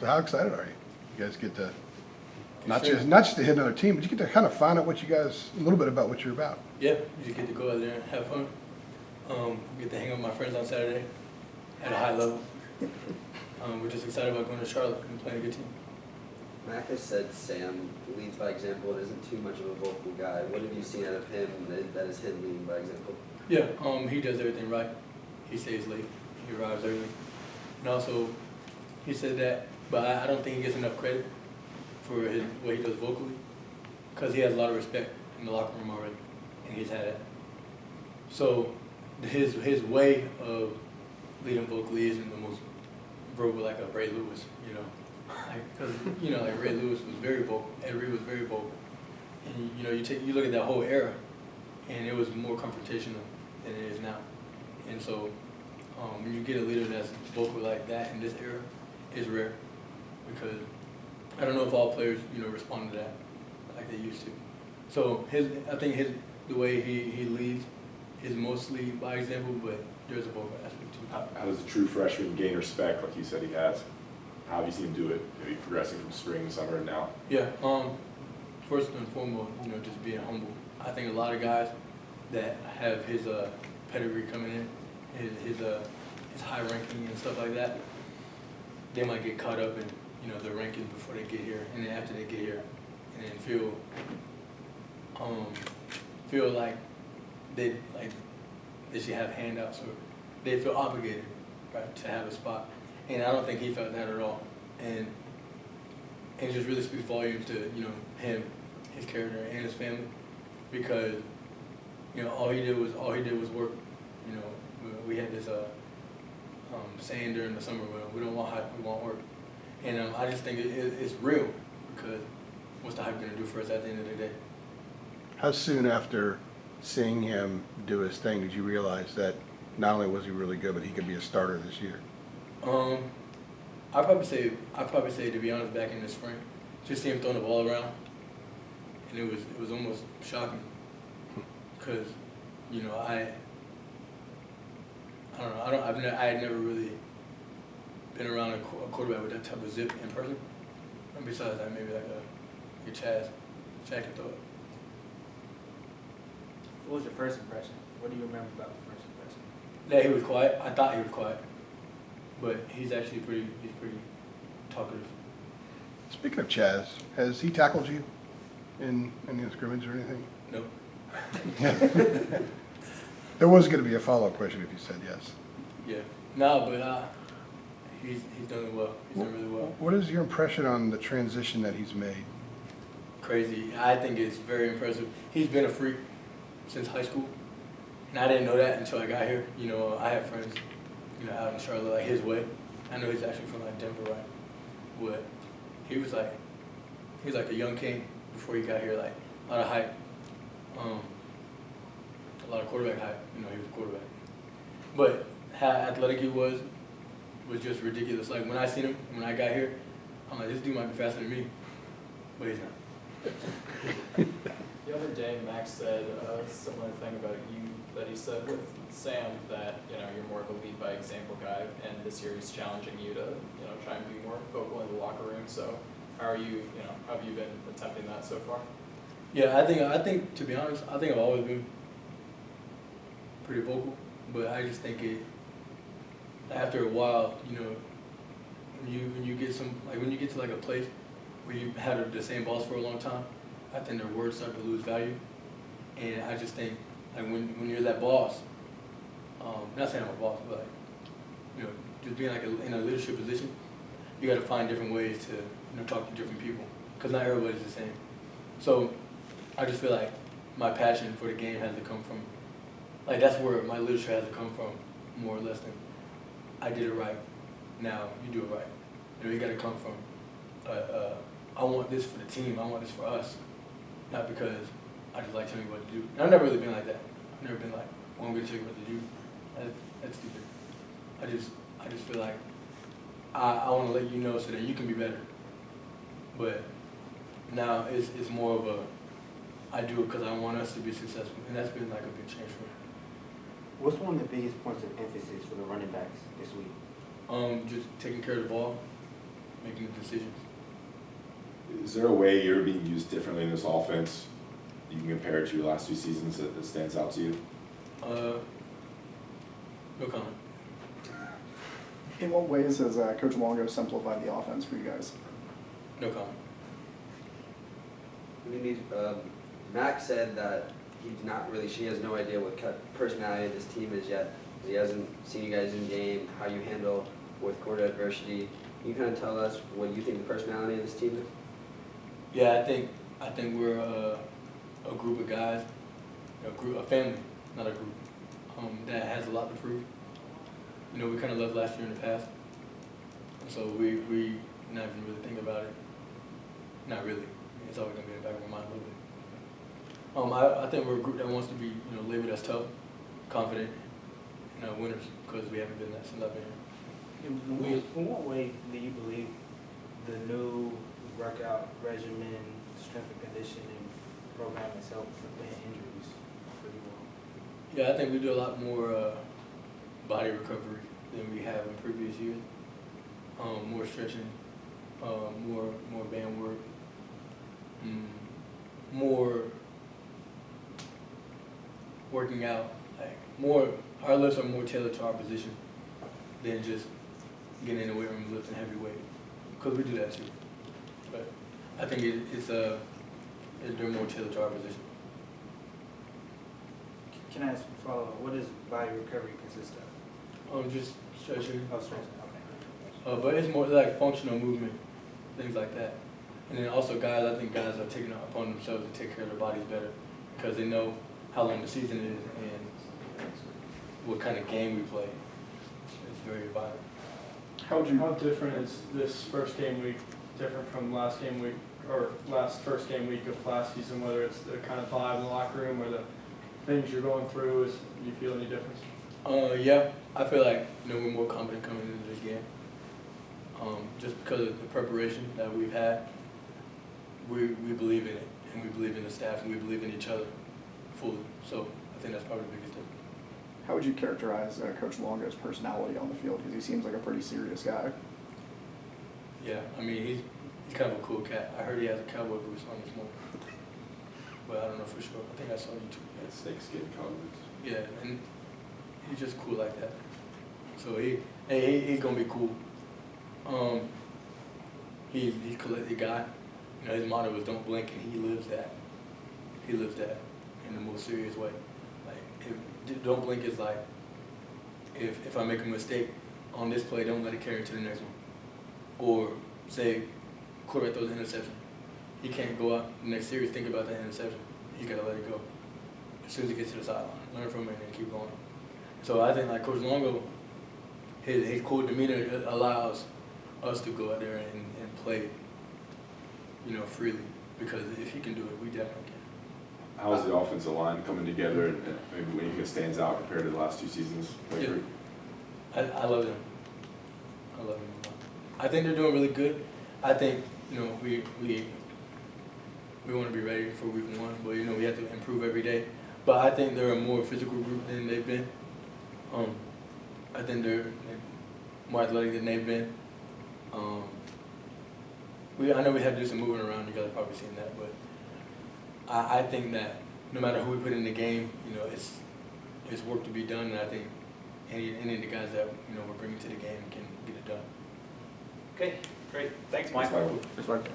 So how excited are you? You guys get to not just to hit another team, but you get to kind of find out what you guys, a little bit about what you're about. Yeah, you just get to go out there and have fun. Get to hang out with my friends on Saturday at a high level. We're just excited about going to Charlotte and playing a good team. Mac has said Sam leads by example and isn't too much of a vocal guy. What have you seen out of him that is him leading by example? Yeah, he does everything right. He stays late. He arrives early. And also, he said that, but I don't think he gets enough credit for what he does vocally, because he has a lot of respect in the locker room already, and he's had it. So his way of leading vocally isn't the most verbal like a Ray Lewis, you know. Because like Ray Lewis was very vocal, Ed Reed was very vocal, and you look at that whole era, and it was more confrontational than it is now. And so when you get a leader that's vocal like that in this era, it's rare, because I don't know if all players respond to that like they used to. So I think the way he leads is mostly by example, but there's a vocal aspect too. How does a true freshman gain respect like you said he has? How have you seen him do it? Maybe progressing from spring, summer, and now? Yeah. First and foremost, just being humble. I think a lot of guys that have his pedigree coming in, his high ranking and stuff like that, they might get caught up in their rankings before they get here, and then after they get here, and then feel like they should have handouts, or they feel obligated, right, to have a spot. And I don't think he felt that at all, and it just really speaks volumes to him, his character, and his family, because all he did was work. We had this saying during the summer, we don't want hype, we want work, and I just think it's real, because what's the hype gonna do for us at the end of the day? How soon after seeing him do his thing did you realize that not only was he really good, but he could be a starter this year? I'd probably say to be honest, back in the spring, just see him throwing the ball around, and it was almost shocking, because I had never really been around a quarterback with that type of zip in person. And besides that, maybe like a Chad can throw it. What was your first impression? What do you remember about the first impression? That he was quiet. I thought he was quiet, but he's actually pretty talkative. Speaking of Chaz, has he tackled you in any scrimmage or anything? No. There was going to be a follow-up question if you said yes. Yeah. No, but he's done it well. He's done really well. What is your impression on the transition that he's made? Crazy. I think it's very impressive. He's been a freak since high school, and I didn't know that until I got here. I have friends, out in Charlotte, like his way. I know he's actually from like Denver, right? But he was like a young king before he got here. Like a lot of hype, a lot of quarterback hype. He was a quarterback. But how athletic he was just ridiculous. Like when I seen him, when I got here, I'm like, this dude might be faster than me, but he's not. The other day, Max said a similar thing about you that he said with Sam, that you're more of a lead by example guy, and this year he's challenging you to try and be more vocal in the locker room. So how are you? How have you been attempting that so far? Yeah, I think to be honest, I think I've always been pretty vocal, but I just think after a while, when you get to like a place where you've had the same boss for a long time, I think their words start to lose value. And I just think like when you're that boss, not saying I'm a boss, but just being like in a leadership position, you got to find different ways to talk to different people, because not everybody's the same. So I just feel like my passion for the game has to come from, like, that's where my leadership has to come from, more or less, than I did it right, now you do it right. You got to come from I want this for the team, I want this for us, not because I just like telling you what to do. And I've never really been like that. I've never been like, well, I'm going to tell you what to do. That's stupid. I just feel like I want to let you know so that you can be better. But now it's more of a, I do it because I want us to be successful, and that's been like a big change for me. What's one of the biggest points of emphasis for the running backs this week? Just taking care of the ball, making the decisions. Is there a way you're being used differently in this offense? You can compare it to your last 2 seasons that stands out to you? No comment. In what ways has Coach Longo simplified the offense for you guys? No comment. Mac said that she has no idea what personality of this team is yet. He hasn't seen you guys in game, how you handle fourth quarter adversity. Can you kind of tell us what you think the personality of this team is? Yeah, I think we're a group of guys, a family, not a group, that has a lot to prove. You know, we kind of left last year in the past, so we not even really think about it. Not really. It's always gonna be in the back of my mind a little bit. I think we're a group that wants to be, labeled as tough, confident, winners, because we haven't been that since I've been here. In what way do you believe the new workout regimen, strength and conditioning program has helped prevent injuries for you all? Yeah, I think we do a lot more body recovery than we have in previous years. More stretching, more band work, more working out. Our lifts are more tailored to our position than just getting in the weight room and lifting heavy weight, because we do that too. But I think they're more tailored to our position. Can I ask a follow-up? What does body recovery consist of? Just stretching. Oh, stretching, okay. But it's more like functional movement, things like that. And then also I think guys are taking it upon themselves to take care of their bodies better, because they know how long the season is and what kind of game we play. It's very vital. How different is this first game week different from last game week or first game week of last season, whether it's the kind of vibe in the locker room or the things you're going through? Do you feel any difference? Yeah, I feel like we're more confident coming into this game. Just because of the preparation that we've had, we believe in it, and we believe in the staff, and we believe in each other fully. So I think that's probably the biggest thing. How would you characterize Coach Longo's personality on the field? Because he seems like a pretty serious guy. Yeah, I mean he's kind of a cool cat. I heard he has a cowboy boots on this morning, but I don't know for sure. I think I saw you too. Snakeskin comments. Yeah, and he's just cool like that. So he's gonna be cool. He's a collected guy. His motto is "Don't blink," and he lives that. He lives that in the most serious way. Like, don't blink is like, if I make a mistake on this play, don't let it carry to the next one. Or say, quarterback throws an interception. He can't go out the next series think about that interception. He gotta let it go as soon as he gets to the sideline. Learn from it and keep going. So I think like Coach Longo, his cool demeanor allows us to go out there and play, freely. Because if he can do it, we definitely can. How's the offensive line coming together, and maybe what you think stands out compared to the last 2 seasons? Yeah. I love them. I love them a lot. I think they're doing really good. I think, we want to be ready for week 1, but we have to improve every day. But I think they're a more physical group than they've been. I think they're more athletic than they've been. I know we have to do some moving around. You guys have probably seen that, but I think that no matter who we put in the game, it's work to be done, and I think any of the guys that we're bringing to the game can get it done. Okay, great. Thanks, Thanks, Michael. Michael. Just like